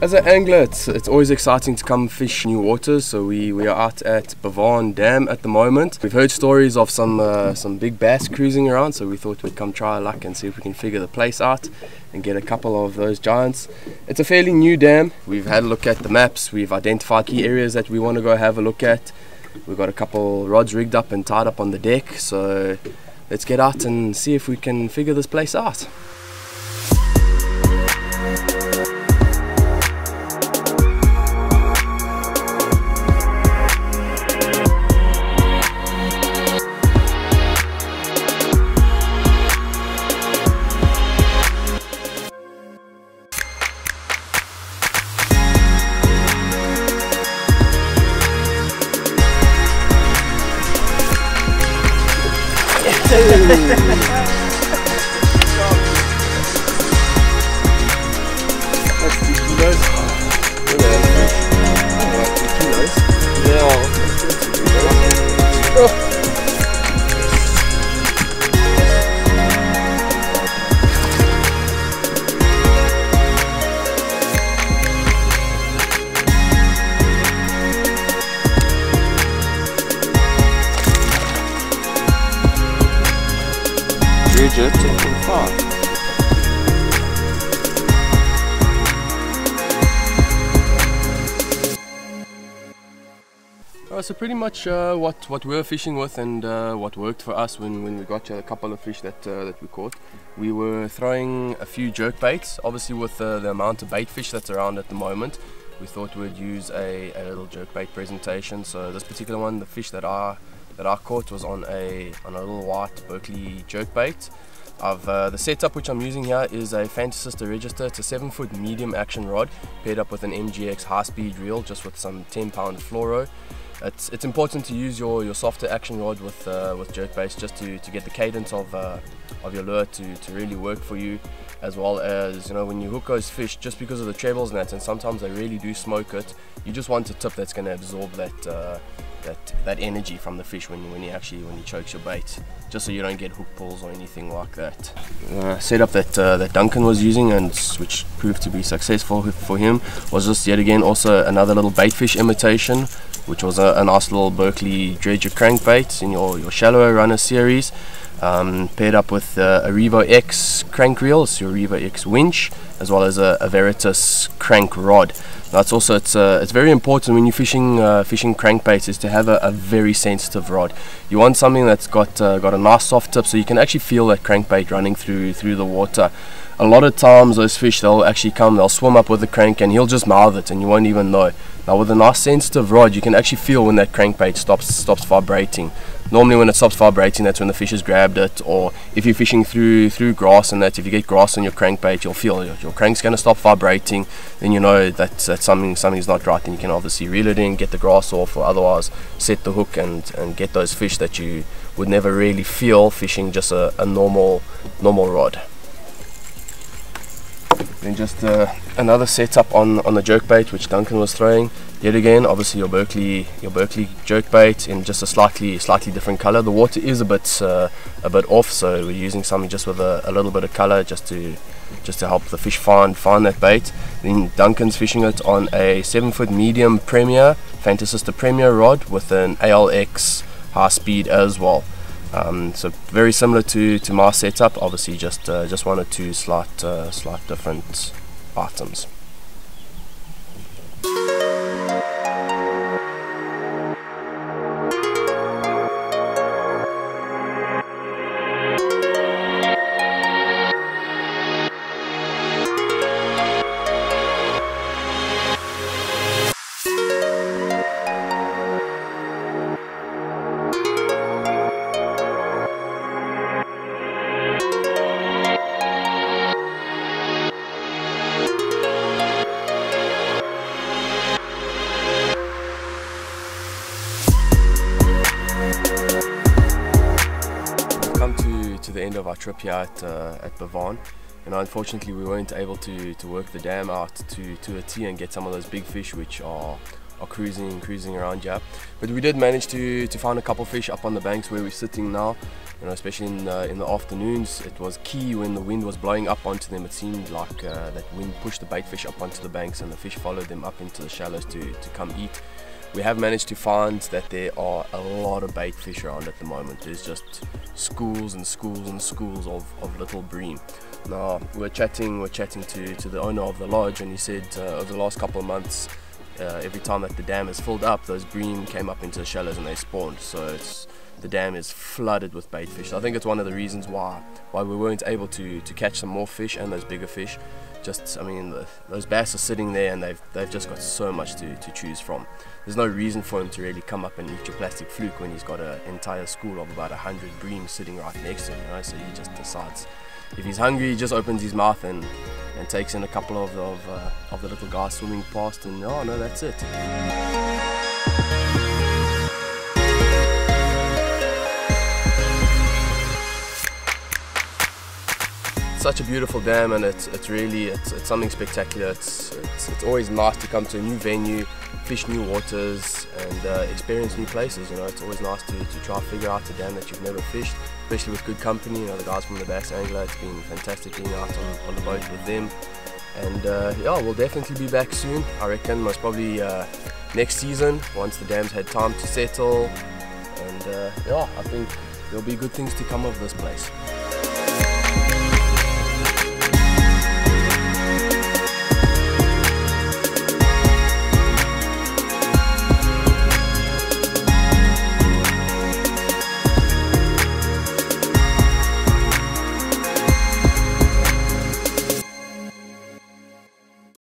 As an angler, it's always exciting to come fish new waters. So we are out at Bivane Dam at the moment. We've heard stories of some big bass cruising around, so we thought we'd come try our luck and see if we can figure the place out and get a couple of those giants. It's a fairly new dam. We've had a look at the maps. We've identified key areas that we want to go have a look at. We've got a couple rods rigged up and tied up on the deck, so let's get out and see if we can figure this place out. Bridget taking far. So pretty much what we were fishing with and what worked for us when we got a couple of fish that we caught. We were throwing a few jerk baits. Obviously with the amount of bait fish that's around at the moment, we thought we'd use a little jerk bait presentation. So this particular one, the fish that I caught was on a little white Berkeley jerk bait. The setup which I'm using here is a Fantasista register. It's a 7-foot medium action rod paired up with an MGX high-speed reel, just with some 10-pound fluoro. It's important to use your softer action rod with jerk baits just to get the cadence of your lure to really work for you, as well as, you know, when you hook those fish, just because of the trebles and that, and sometimes they really do smoke it, you just want a tip that's going to absorb that energy from the fish when he chokes your bait, just so you don't get hook pulls or anything like that. Setup that Duncan was using, and which proved to be successful for him, was just yet again also another little bait fish imitation, which was a nice little Berkeley dredger crankbait in your shallower runner series, paired up with a Revo X crank reel, so your Revo X winch, as well as a Veritas crank rod. That's also it's very important when you're fishing crankbaits, is to have a very sensitive rod. You want something that's got a nice soft tip, so you can actually feel that crankbait running through the water. A lot of times those fish, they'll swim up with the crank and he'll just mouth it and you won't even know. Now with a nice sensitive rod, you can actually feel when that crankbait stops vibrating. Normally when it stops vibrating, that's when the fish has grabbed it, or if you're fishing through grass and that, if you get grass on your crankbait, you'll feel your crank's going to stop vibrating, then you know that something's not right, and you can obviously reel it in, get the grass off, or otherwise set the hook and get those fish that you would never really feel fishing just a normal rod. Then just another setup on the jerkbait which Duncan was throwing. Yet again, obviously your Berkeley jerkbait in just a slightly different color. The water is a bit off, so we're using something just with a little bit of color just to help the fish find that bait. Then Duncan's fishing it on a 7-foot medium Premier Fantasista Premier rod with an ALX high speed as well. So very similar to my setup, obviously just one or two slight different items. To the end of our trip here at Bivane. Unfortunately we weren't able to work the dam out to a T and get some of those big fish which are cruising around here, but we did manage to find a couple fish up on the banks where we're sitting now, You know, especially in the afternoons. It was key when the wind was blowing up onto them. It seemed like that wind pushed the bait fish up onto the banks, and the fish followed them up into the shallows to come eat. We have managed to find that there are a lot of bait fish around at the moment. There's just schools and schools and schools of little bream. Now we're chatting to the owner of the lodge, and he said over the last couple of months, every time that the dam is filled up, those bream came up into the shallows and they spawned. So the dam is flooded with bait fish. So I think it's one of the reasons why we weren't able to catch some more fish and those bigger fish. Just, I mean, those bass are sitting there and they've just got so much to choose from. There's no reason for him to really come up and eat your plastic fluke when he's got an entire school of about 100 bream sitting right next to him, you know? So he just decides, if he's hungry, he just opens his mouth and takes in a couple of the little guys swimming past, and oh no, that's it. Such a beautiful dam, and it's something spectacular. It's always nice to come to a new venue, fish new waters, and experience new places. You know, it's always nice to try and figure out a dam that you've never fished, especially with good company. You know, the guys from the Bass Angler. It's been fantastic being out on the boat with them. And yeah, we'll definitely be back soon. I reckon most probably next season, once the dam's had time to settle. And yeah, I think there'll be good things to come of this place.